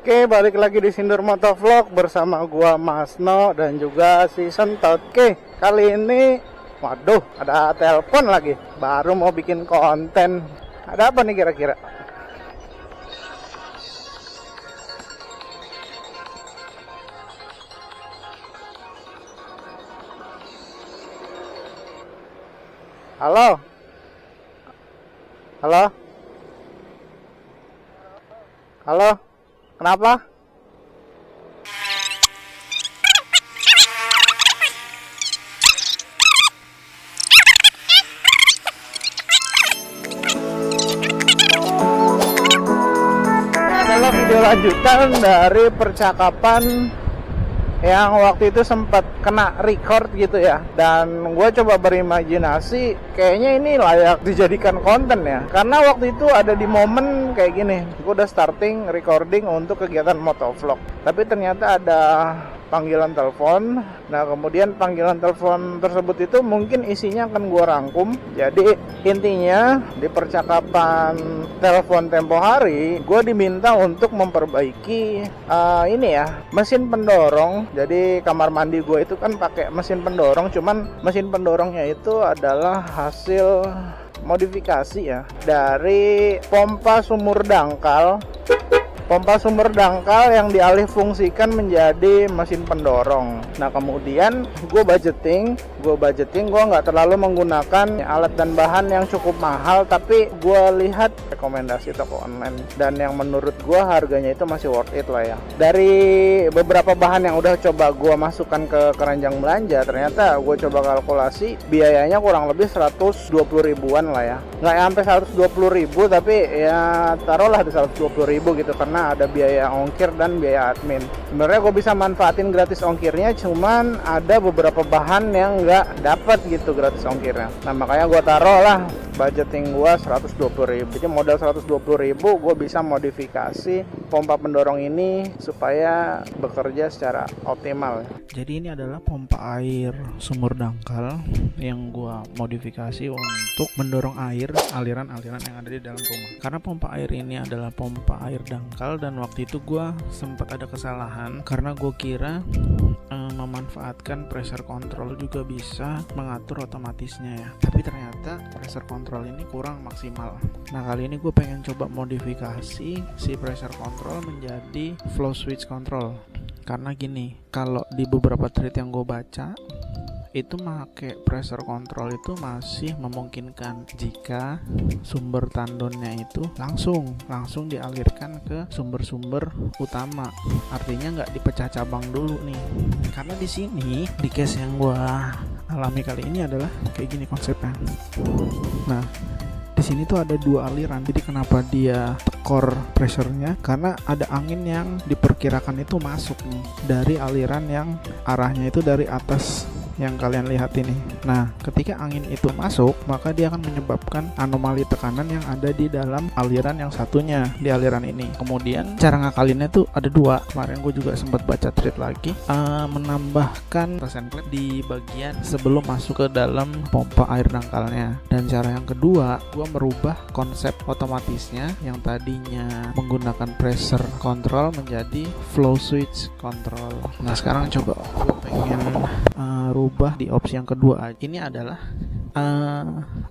Oke, balik lagi di Sindur Motovlog bersama gua Masno dan juga si Sentot. Oke, kali ini waduh, ada telepon lagi. Baru mau bikin konten. Ada apa nih kira-kira? Halo? Halo? Halo? Kenapa? Ini adalah video lanjutan dari percakapan yang waktu itu sempat kena record gitu ya. Dan gue coba berimajinasi, kayaknya ini layak dijadikan konten ya. Karena waktu itu ada di momen kayak gini, gue udah starting recording untuk kegiatan motovlog, tapi ternyata ada panggilan telepon. Nah, kemudian panggilan telepon tersebut itu mungkin isinya akan gue rangkum. Jadi intinya di percakapan telepon tempo hari, gue diminta untuk memperbaiki ini ya, mesin pendorong. Jadi kamar mandi gue itu kan pakai mesin pendorong, cuman mesin pendorongnya itu adalah hasil modifikasi ya dari pompa sumur dangkal. Pompa sumber dangkal yang dialih fungsikan menjadi mesin pendorong. Nah, kemudian gue budgeting, gue nggak terlalu menggunakan alat dan bahan yang cukup mahal, tapi gue lihat rekomendasi toko online dan yang menurut gue harganya itu masih worth it lah ya. Dari beberapa bahan yang udah coba gue masukkan ke keranjang belanja, ternyata gue coba kalkulasi biayanya kurang lebih 120 ribuan lah ya. Nggak sampai 120 ribu, tapi ya taruhlah di 120 ribu gitu, karena ada biaya ongkir dan biaya admin. Sebenarnya gue bisa manfaatin gratis ongkirnya, cuman ada beberapa bahan yang nggak dapat gitu gratis ongkirnya. Nah, makanya gue taruh lah budgeting gue 120 ribu. Jadi modal 120 ribu gue bisa modifikasi pompa pendorong ini supaya bekerja secara optimal. Jadi ini adalah pompa air sumur dangkal yang gue modifikasi untuk mendorong air, aliran-aliran yang ada di dalam rumah. Karena pompa air ini adalah pompa air dangkal, dan waktu itu gue sempat ada kesalahan karena gue kira memanfaatkan pressure control juga bisa mengatur otomatisnya ya, tapi ternyata pressure control ini kurang maksimal. Nah, kali ini gue pengen coba modifikasi si pressure control menjadi flow switch control. Karena gini, kalau di beberapa thread yang gue baca itu pakai pressure control itu masih memungkinkan jika sumber tandonnya itu langsung dialirkan ke sumber-sumber utama, artinya nggak dipecah cabang dulu nih. Karena di sini di case yang gua alami kali ini adalah kayak gini konsepnya. Nah, di sini tuh ada dua aliran. Jadi kenapa dia tekor pressure-nya? Karena ada angin yang diperkirakan itu masuk nih dari aliran yang arahnya itu dari atas yang kalian lihat ini. Nah, ketika angin itu masuk, maka dia akan menyebabkan anomali tekanan yang ada di dalam aliran yang satunya, di aliran ini. Kemudian cara ngakalinnya tuh ada dua. Kemarin gue juga sempat baca thread lagi, menambahkan persen klep di bagian sebelum masuk ke dalam pompa air dangkalnya. Dan cara yang kedua, gue merubah konsep otomatisnya yang tadinya menggunakan pressure control menjadi flow switch control. Nah, sekarang coba gue pengen rubah di opsi yang kedua. Ini adalah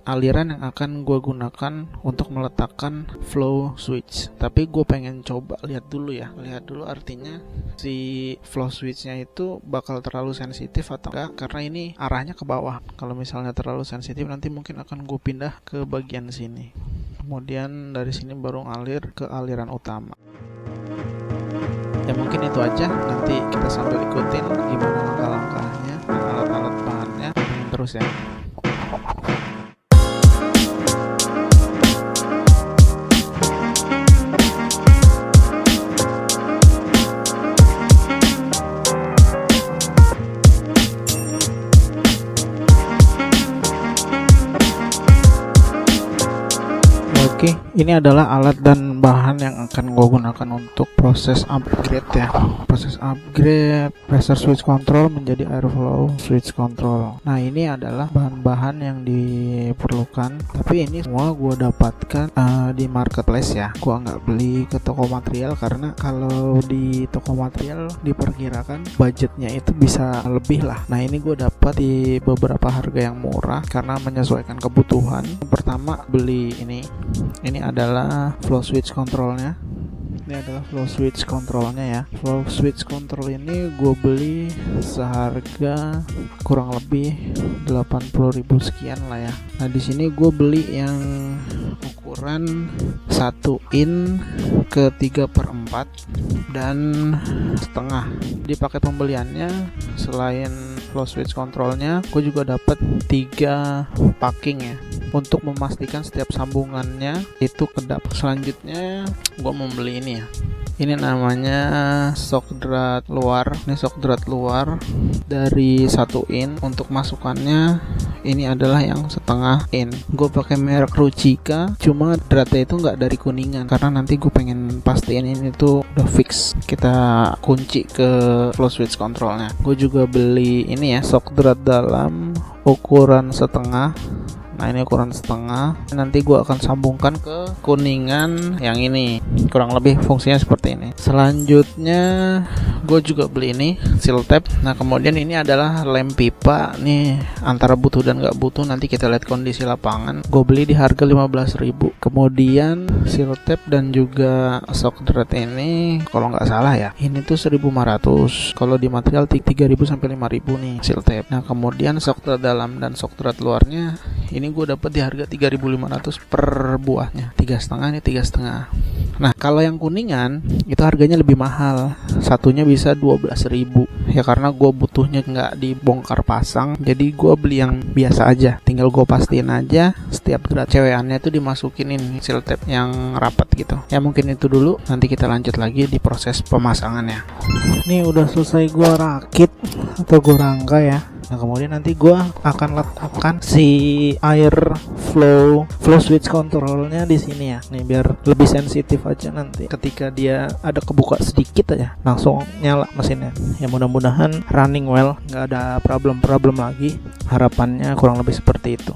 aliran yang akan gue gunakan untuk meletakkan flow switch, tapi gue pengen coba lihat dulu artinya si flow switchnya itu bakal terlalu sensitif atau enggak, karena ini arahnya ke bawah. Kalau misalnya terlalu sensitif, nanti mungkin akan gue pindah ke bagian sini, kemudian dari sini baru ngalir ke aliran utama. Ya mungkin itu aja, nanti kita sambil ikutin gimana langkah-langkahnya dan alat-alat bahannya terus ya. Oke, ini adalah alat dan bahan yang akan gue gunakan untuk proses upgrade ya. Proses upgrade pressure switch control menjadi airflow switch control. Nah, ini adalah bahan-bahan yang diperlukan, tapi ini semua gue dapatkan di marketplace ya. Gue nggak beli ke toko material karena kalau di toko material diperkirakan budgetnya itu bisa lebih lah. Nah, ini gue dapat di beberapa harga yang murah karena menyesuaikan kebutuhan. Yang pertama beli ini adalah flow switch controlnya. Ini adalah flow switch controlnya ya. Flow switch control ini gue beli seharga kurang lebih 80.000 sekian lah ya. Nah, di sini gue beli yang ukuran 1 in ke 3/4 dan setengah. Di paket pembeliannya selain flow switch controlnya, gue juga dapat 3 packing ya, untuk memastikan setiap sambungannya itu kedap. Selanjutnya gue membeli ini ya. Ini namanya shock drat luar. Ini shock drat luar dari 1 in. Untuk masukannya ini adalah yang setengah in. Gue pakai merek Ruchika, cuma dratnya itu nggak dari Kuningan karena nanti gue pengen pastiin ini tuh udah fix kita kunci ke flow switch controlnya. Gue juga beli ini ya, shock drat dalam ukuran setengah. Nah, ini ukuran setengah. Nanti gue akan sambungkan ke Kuningan yang ini. Kurang lebih fungsinya seperti ini. Selanjutnya gue juga beli ini seal tape. Nah, kemudian ini adalah lem pipa. Nih antara butuh dan nggak butuh, nanti kita lihat kondisi lapangan. Gue beli di harga 15.000. Kemudian seal tape dan juga shock drat ini kalau nggak salah ya, ini tuh 1.500. Kalau di material 3.000 sampai 5.000 nih seal tape. Nah, kemudian shock drat dalam dan shock drat luarnya ini gue dapat di harga 3.500 per buahnya. 3,5 ini 3,5. Nah, kalau yang Kuningan itu harganya lebih mahal. Satunya bisa 12.000. Ya karena gue butuhnya nggak dibongkar pasang, jadi gue beli yang biasa aja. Tinggal gue pastiin aja setiap drat cewekannya itu dimasukin ini seal tape yang rapat gitu. Ya mungkin itu dulu. Nanti kita lanjut lagi di proses pemasangannya. Ini udah selesai gue rakit atau gue rangka ya. Nah, kemudian nanti gue akan letakkan si air flow switch controlnya di sini ya. Nih biar lebih sensitif aja, nanti ketika dia ada kebuka sedikit aja langsung nyala mesinnya. Ya mudah-mudahan running well, nggak ada problem lagi. Harapannya kurang lebih seperti itu.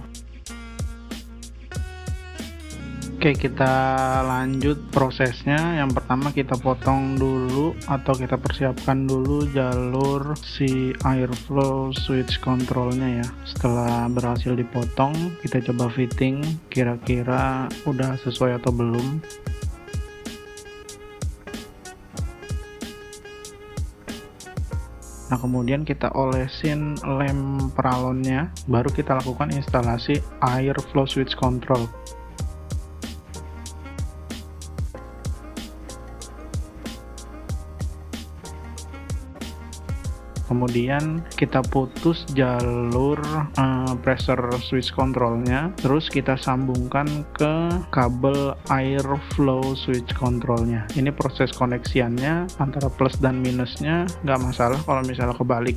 Oke, kita lanjut prosesnya. Yang pertama kita potong dulu atau kita persiapkan dulu jalur si airflow switch controlnya ya. Setelah berhasil dipotong, kita coba fitting kira-kira udah sesuai atau belum. Nah, kemudian kita olesin lem peralonnya, baru kita lakukan instalasi airflow switch control. Kemudian kita putus jalur pressure switch controlnya, terus kita sambungkan ke kabel airflow switch controlnya. Ini proses koneksiannya antara plus dan minusnya nggak masalah kalau misalnya kebalik.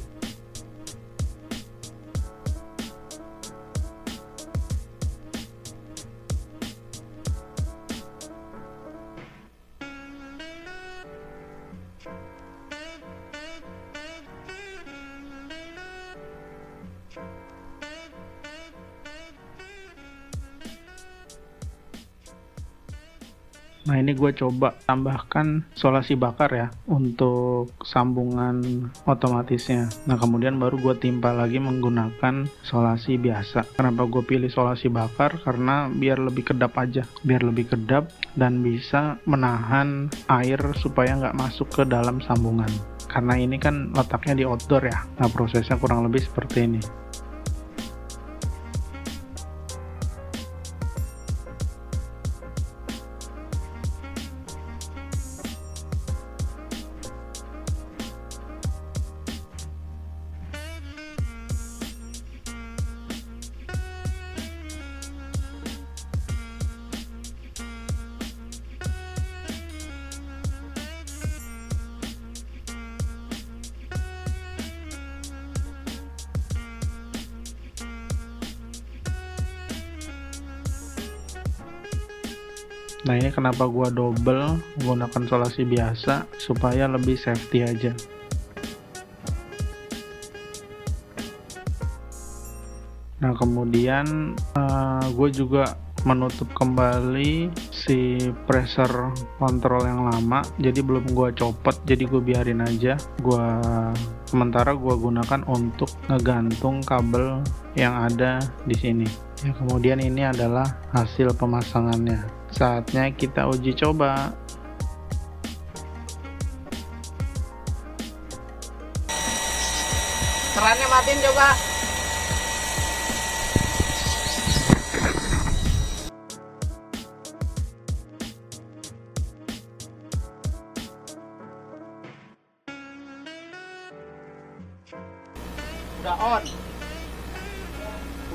Nah, ini gue coba tambahkan solasi bakar ya untuk sambungan otomatisnya. Nah, kemudian baru gue timpa lagi menggunakan solasi biasa. Kenapa gue pilih solasi bakar? Karena biar lebih kedap aja, biar lebih kedap dan bisa menahan air supaya nggak masuk ke dalam sambungan. Karena ini kan letaknya di outdoor ya. Nah, prosesnya kurang lebih seperti ini. Nah ini kenapa gua double menggunakan solasi biasa supaya lebih safety aja. Nah kemudian gue juga menutup kembali si pressure control yang lama, jadi belum gue copot, jadi gue biarin aja. Sementara gue gunakan untuk ngegantung kabel yang ada di sini. Ya, kemudian ini adalah hasil pemasangannya. Saatnya kita uji coba. Kerannya matiin coba. Udah on.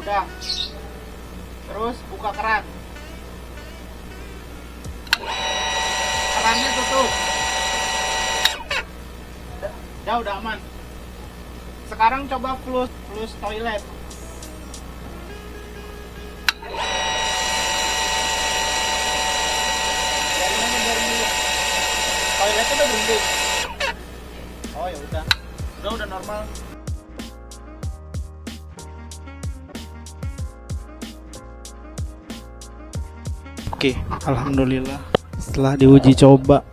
Udah. Terus buka keran. Kerannya tutup. Udah aman. Sekarang coba flush toilet. Toiletnya udah berhenti. Oh ya udah normal. Oke, alhamdulillah setelah diuji coba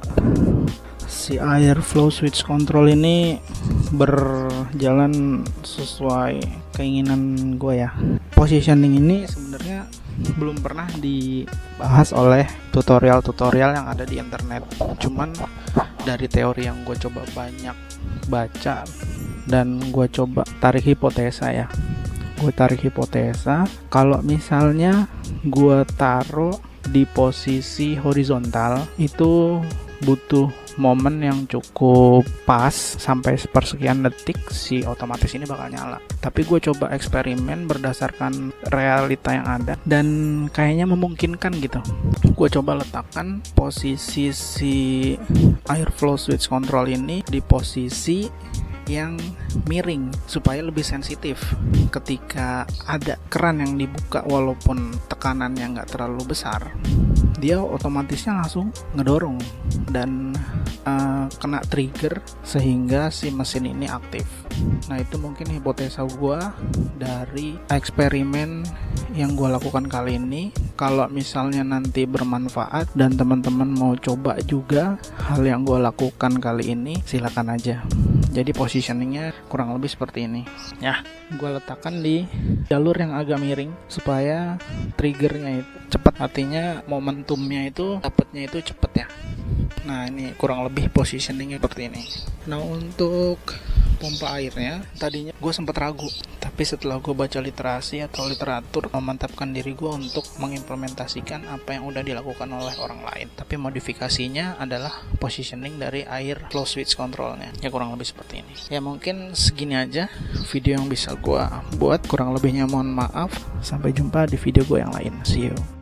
si air flow switch control ini berjalan sesuai keinginan gue ya. Positioning ini sebenarnya belum pernah dibahas oleh tutorial-tutorial yang ada di internet. Cuman dari teori yang gue coba banyak baca dan gue coba tarik hipotesa ya. Gue tarik hipotesa kalau misalnya gue taruh di posisi horizontal itu butuh momen yang cukup pas sampai sepersekian detik si otomatis ini bakal nyala. Tapi gue coba eksperimen berdasarkan realita yang ada dan kayaknya memungkinkan gitu. Gue coba letakkan posisi si air flow switch control ini di posisi yang miring supaya lebih sensitif ketika ada keran yang dibuka walaupun tekanannya nggak terlalu besar, dia otomatisnya langsung ngedorong dan kena trigger sehingga si mesin ini aktif. Nah itu mungkin hipotesa gue dari eksperimen yang gue lakukan kali ini. Kalau misalnya nanti bermanfaat dan teman-teman mau coba juga hal yang gue lakukan kali ini, silakan aja. Jadi positioningnya kurang lebih seperti ini ya. Gue letakkan di jalur yang agak miring supaya triggernya itu cepat, artinya momentumnya itu dapatnya itu cepet ya. Nah ini kurang lebih positioningnya seperti ini. Nah untuk pompa airnya tadinya gue sempat ragu, tapi setelah gue baca literasi atau literatur memantapkan diri gue untuk mengimplementasikan apa yang udah dilakukan oleh orang lain, tapi modifikasinya adalah positioning dari air flow switch controlnya. Ya kurang lebih seperti ini. Ya mungkin segini aja video yang bisa gue buat, kurang lebihnya mohon maaf. Sampai jumpa di video gue yang lain. See you.